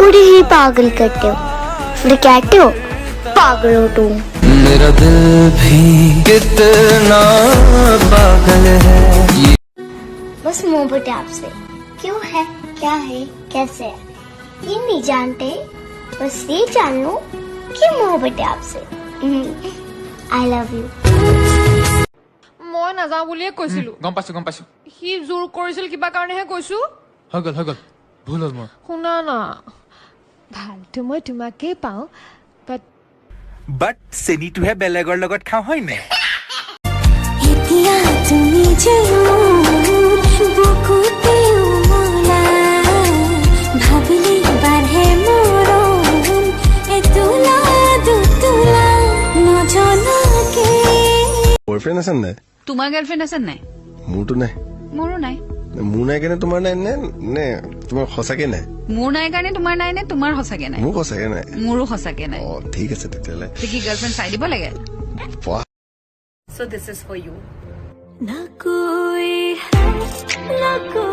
पूरे ही पागल करते हो, फिर कहते हो पागल हो तुम। मेरा दिल भी कितना पागल है। बस मोहब्बत है आपसे, क्यों है, क्या है, कैसे है ये नहीं जानते, बस ये जान लो कि मोहब्बत है आपसे। I love you. মই নাযাওঁ বুলিয়ে কৈছিলো। গম পাইছো সি জোৰ কৰিছিল কিবা কাৰণেহে কৈছো। হৈ গল ভুল হ'ল মোৰ। শুনা না, ভালটো মই তোমাকেই পাওঁ, বাট চেনিটোহে বেলেগৰ লগত খাওঁ হয় নাই? এতিয়া তুমি যে বুকুতে উমলা, ভাবিলে বাঢ়ে মৰম, এতোলা দুতোলা নজনাকে। বয়ফ্ৰেণ্ড আছে নাই? তোমাৰ গাৰ্লফ্ৰেণ্ড আছে নাই? মোৰতো নাই। মোৰো নাই। মোৰ নাই কাৰণে তোমাৰ নাই নে নে তোমাৰ সঁচাকে নাই? মোৰ নাই কাৰণে তোমাৰ নাই নে তোমাৰ সঁচাকে নাই? মোৰ সঁচাকে নাই। মোৰো সঁচাকে নাই। ঠিক আছে তেতিয়াহ'লে। কি গাৰ্লফ্ৰেণ্ড চাই দিব লাগে? So this is for you. ना कोई है ना कोई